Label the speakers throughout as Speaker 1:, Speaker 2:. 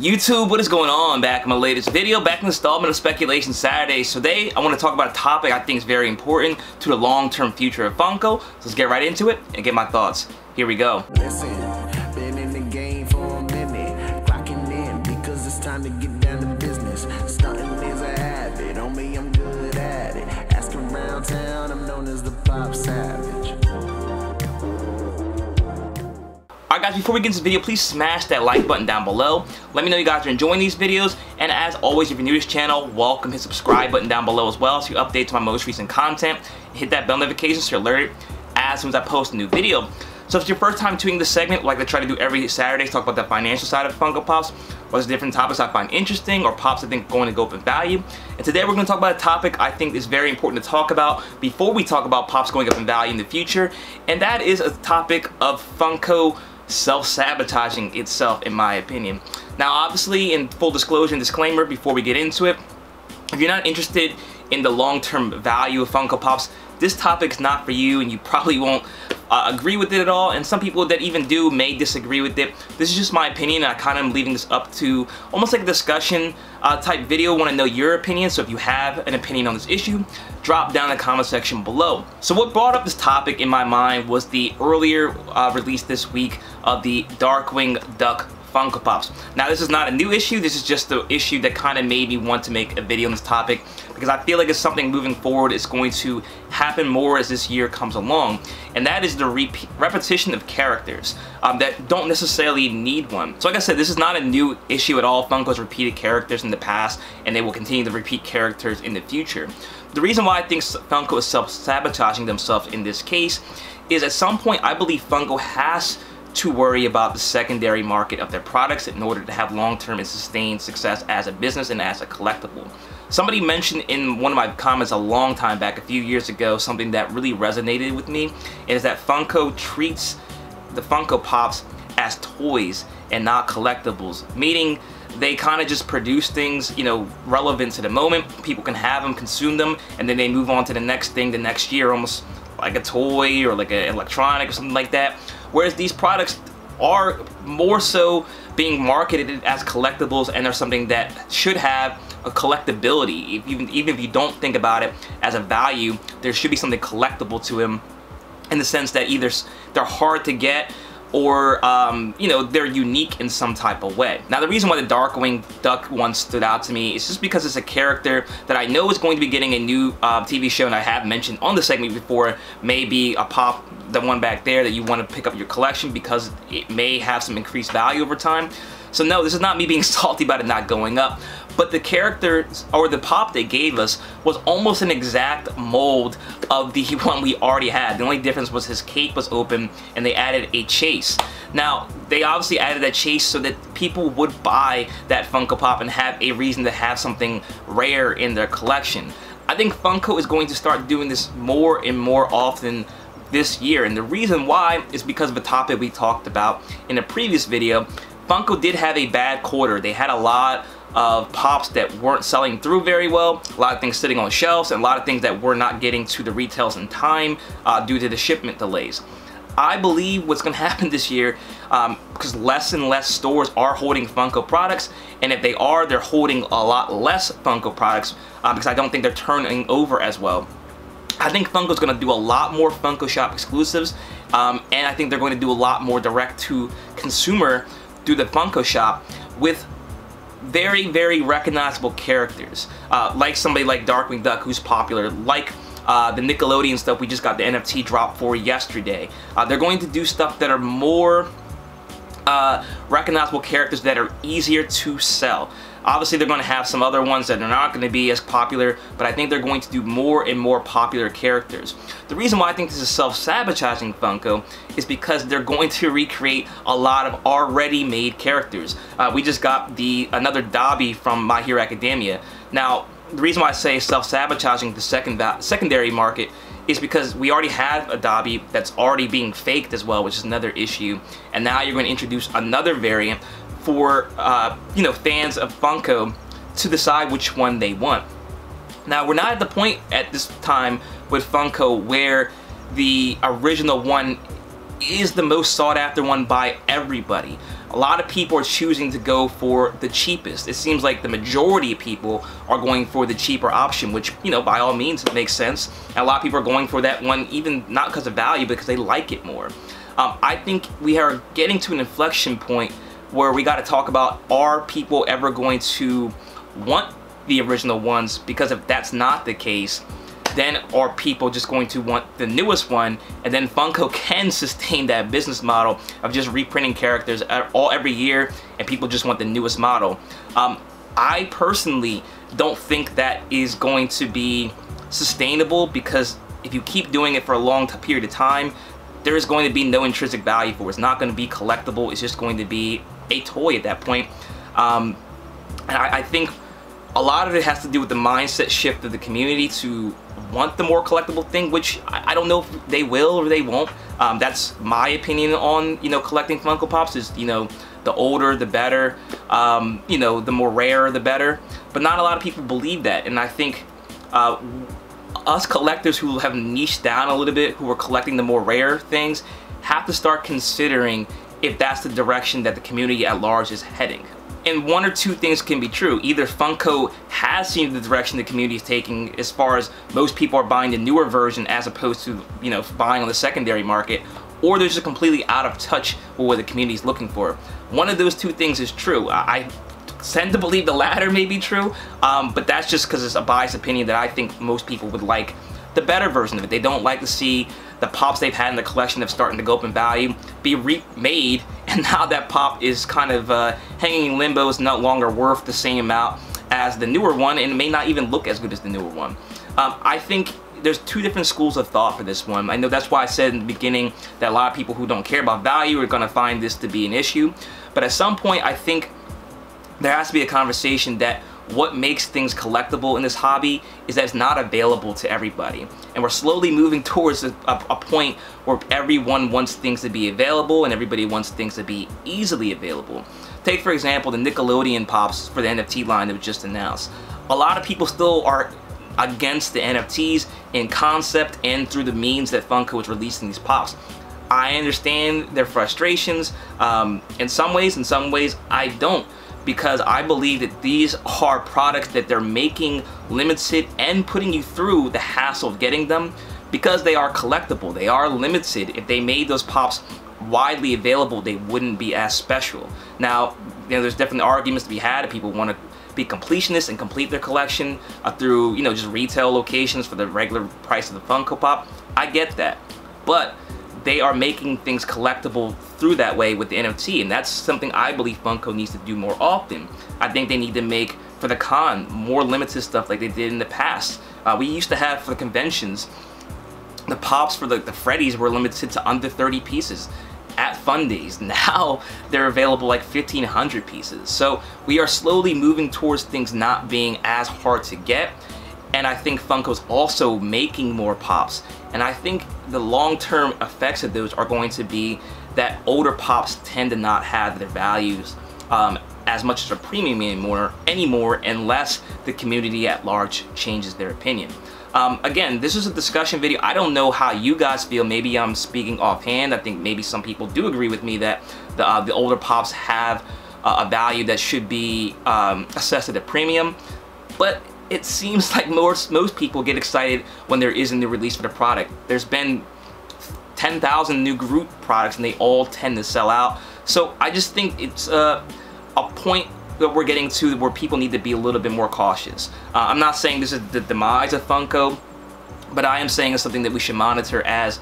Speaker 1: YouTube, what is going on? Back in my latest video, back in the installment of Speculation Saturday. So today, I want to talk about a topic I think is very important to the long-term future of Funko. So let's get right into it and get my thoughts. Here we go.
Speaker 2: Listen, been in the game for a minute, clocking in because it's time to get down to business. Stunting is a habit, on me I'm good at it. Asking around town, I'm known as the Popsavage.
Speaker 1: Alright guys, before we get into this video, please smash that like button down below. Let me know you guys are enjoying these videos, and as always, if you're new to this channel, welcome. Hit subscribe button down below as well so you update to my most recent content. Hit that bell notification so you're alerted as soon as I post a new video. So if it's your first time tuning this segment, like I try to do every Saturday, talk about the financial side of Funko Pops, what's different topics I find interesting, or Pops I think going to go up in value. And today we're going to talk about a topic I think is very important to talk about before we talk about Pops going up in value in the future, and that is a topic of Funko self-sabotaging itself, in my opinion. Now obviously, in full disclosure and disclaimer before we get into it, if you're not interested in the long-term value of Funko Pops, this topic's not for you, and you probably won't agree with it at all, and some people that even do may disagree with it. This is just my opinion, and I kind of am leaving this up to almost like a discussion type video. I want to know your opinion, so if you have an opinion on this issue, drop down in the comment section below. So what brought up this topic in my mind was the earlier release this week of the Darkwing Duck Funko Pops. Now this is not a new issue, this is just the issue that kind of made me want to make a video on this topic, because I feel like it's something moving forward is going to happen more as this year comes along, and that is the repetition of characters that don't necessarily need one. So like I said, this is not a new issue at all. Funko's repeated characters in the past, and they will continue to repeat characters in the future. The reason why I think Funko is self-sabotaging themselves in this case is at some point I believe Funko has to worry about the secondary market of their products in order to have long-term and sustained success as a business and as a collectible. Somebody mentioned in one of my comments a long time back, a few years ago, something that really resonated with me, is that Funko treats the Funko Pops as toys and not collectibles, meaning they kind of just produce things, you know, relevant to the moment. People can have them, consume them, and then they move on to the next thing the next year, almost like a toy or like an electronic or something like that. Whereas these products are more so being marketed as collectibles, and they're something that should have a collectability. Even if you don't think about it as a value, there should be something collectible to them, in the sense that either they're hard to get or you know, they're unique in some type of way. Now the reason why the Darkwing Duck one stood out to me is just because it's a character that I know is going to be getting a new TV show, and I have mentioned on the segment before, maybe a Pop, the one back there, that you want to pick up your collection because it may have some increased value over time. So no, this is not me being salty about it not going up, but the character, or the Pop they gave us, was almost an exact mold of the one we already had. The only difference was his cape was open and they added a chase. Now, they obviously added that chase so that people would buy that Funko Pop and have a reason to have something rare in their collection. I think Funko is going to start doing this more and more often this year, and the reason why is because of a topic we talked about in a previous video. Funko did have a bad quarter. They had a lot of Pops that weren't selling through very well, a lot of things sitting on shelves, and a lot of things that were not getting to the retails in time due to the shipment delays. I believe what's going to happen this year, because less and less stores are holding Funko products, and if they are, they're holding a lot less Funko products because I don't think they're turning over as well. I think Funko's going to do a lot more Funko Shop exclusives, and I think they're going to do a lot more direct to consumer through the Funko Shop with very, very recognizable characters, like somebody like Darkwing Duck, who's popular, like the Nickelodeon stuff we just got the NFT drop for yesterday. They're going to do stuff that are more recognizable characters that are easier to sell. Obviously, they're going to have some other ones that are not going to be as popular, but I think they're going to do more and more popular characters. The reason why I think this is self-sabotaging Funko is because they're going to recreate a lot of already made characters. We just got another Dobby from My Hero Academia. Now, the reason why I say self-sabotaging the secondary market is because we already have a Dobby that's already being faked as well, which is another issue, and now you're going to introduce another variant for you know, fans of Funko to decide which one they want. Now, we're not at the point at this time with Funko where the original one is the most sought after one by everybody. a lot of people are choosing to go for the cheapest. It seems like the majority of people are going for the cheaper option, which, you know, by all means makes sense. And a lot of people are going for that one, even not because of value, but because they like it more. I think we are getting to an inflection point where we got to talk about, are people ever going to want the original ones? Because if that's not the case, then are people just going to want the newest one? And then Funko can sustain that business model of just reprinting characters every year, and people just want the newest model. I personally don't think that is going to be sustainable, because if you keep doing it for a long period of time, there is going to be no intrinsic value for it. It's not going to be collectible. It's just going to be a toy at that point. And I think a lot of it has to do with the mindset shift of the community to want the more collectible thing, which I don't know if they will or they won't. That's my opinion on, you know, collecting Funko Pops is, you know, the older the better, you know, the more rare the better. But not a lot of people believe that, and I think us collectors who have niched down a little bit, who are collecting the more rare things, have to start considering if that's the direction that the community at large is heading. And one or two things can be true. Either Funko has seen the direction the community is taking, as far as most people are buying the newer version as opposed to, you know, buying on the secondary market, or they're just completely out of touch with what the community is looking for. One of those two things is true. I tend to believe the latter may be true, but that's just because it's a biased opinion that I think most people would like the better version of it. They don't like to see the pops they've had in the collection that's starting to go up in value be remade, and now that pop is kind of hanging in limbo, is no longer worth the same amount as the newer one, and it may not even look as good as the newer one. I think there's two different schools of thought for this one. I know that's why I said in the beginning that a lot of people who don't care about value are going to find this to be an issue, but at some point I think there has to be a conversation that what makes things collectible in this hobby is that it's not available to everybody. And we're slowly moving towards a point where everyone wants things to be available and everybody wants things to be easily available. Take, for example, the Nickelodeon Pops for the NFT line that was just announced. A lot of people still are against the NFTs in concept and through the means that Funko is releasing these Pops. I understand their frustrations in some ways I don't, because I believe that these are products that they're making limited and putting you through the hassle of getting them, because they are collectible, they are limited. If they made those Pops widely available, they wouldn't be as special. Now, you know, there's definitely arguments to be had if people want to be completionists and complete their collection through, you know, just retail locations for the regular price of the Funko Pop. I get that, but they are making things collectible through that way with the NFT, and that's something I believe Funko needs to do more often. I think they need to make, for the con, more limited stuff like they did in the past. We used to have, for the conventions, the Pops for the Freddies were limited to under 30 pieces at Fun Days. Now they're available like 1,500 pieces. So we are slowly moving towards things not being as hard to get. And I think Funko's also making more Pops. And I think the long-term effects of those are going to be that older Pops tend to not have their values as much as a premium anymore unless the community at large changes their opinion. Again, this is a discussion video. I don't know how you guys feel. Maybe I'm speaking offhand. I think maybe some people do agree with me that the older Pops have a value that should be assessed at a premium. But it seems like most people get excited when there is a new release for the product. There's been 10,000 new Groot products and they all tend to sell out. So I just think it's a point that we're getting to where people need to be a little bit more cautious. I'm not saying this is the demise of Funko, but I am saying it's something that we should monitor as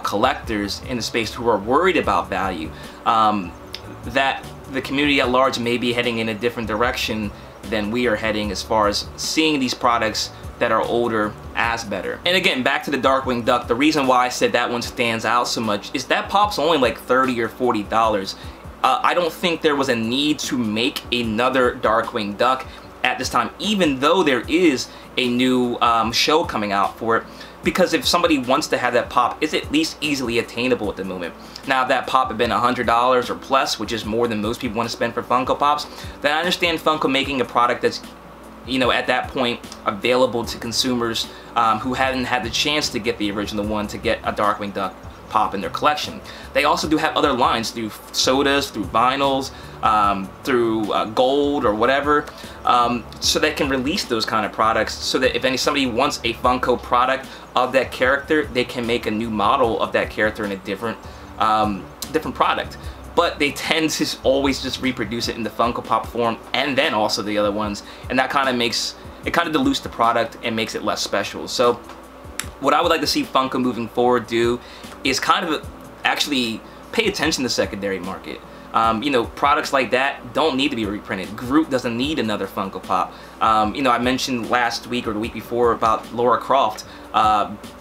Speaker 1: collectors in the space who are worried about value. That the community at large may be heading in a different direction than we are heading as far as seeing these products that are older as better. And again, back to the Darkwing Duck, the reason why I said that one stands out so much is that Pop's only like $30 or $40. I don't think there was a need to make another Darkwing Duck at this time, even though there is a new show coming out for it, because if somebody wants to have that Pop, it's at least easily attainable at the moment. Now, if that Pop had been $100 or plus, which is more than most people want to spend for Funko Pops, then I understand Funko making a product that's, you know, at that point available to consumers who hadn't had the chance to get the original one, to get a Darkwing Duck Pop in their collection. They also do have other lines through sodas, through vinyls, through gold or whatever, so they can release those kind of products so that if somebody wants a Funko product of that character, they can make a new model of that character in a different product. But they tend to always just reproduce it in the Funko Pop form and then also the other ones, and that kind of dilutes the product and makes it less special. So what I would like to see Funko moving forward do is kind of actually pay attention to the secondary market. You know, products like that don't need to be reprinted. Groot doesn't need another Funko Pop. You know, I mentioned last week or the week before about Lara Croft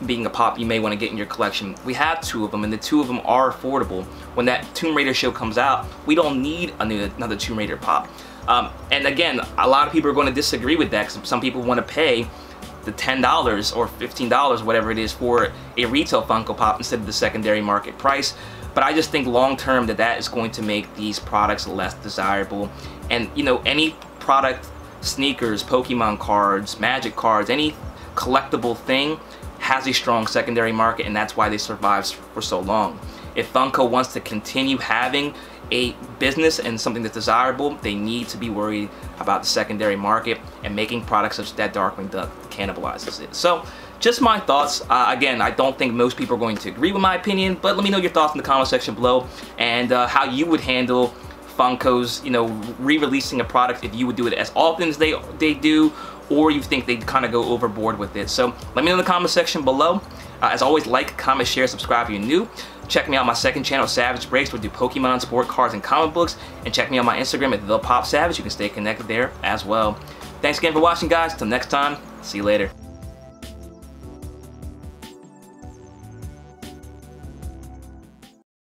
Speaker 1: being a pop you may want to get in your collection. We have 2 of them, and the 2 of them are affordable. When that Tomb Raider show comes out, we don't need another Tomb Raider pop. And again, a lot of people are going to disagree with that, because some people want to pay the $10 or $15, whatever it is, for a retail Funko Pop instead of the secondary market price. But I just think long term that is going to make these products less desirable. And you know, any product, sneakers, Pokemon cards, Magic cards, any collectible thing has a strong secondary market, and that's why they survive for so long. If Funko wants to continue having a business and something that's desirable, they need to be worried about the secondary market and making products such as that Darkwing Duck cannibalizes it. So just my thoughts. Again, I don't think most people are going to agree with my opinion, but let me know your thoughts in the comment section below, and how you would handle Funko's, you know, re-releasing a product, if you would do it as often as they do, or you think they'd kind of go overboard with it. So let me know in the comment section below. As always, like, comment, share, subscribe if you're new. Check me out on my second channel, Savage Breaks, where we do Pokemon, sport cards, and comic books. And check me out on my Instagram at ThePopSavage. You can stay connected there as well. Thanks again for watching, guys. Till next time, see you later.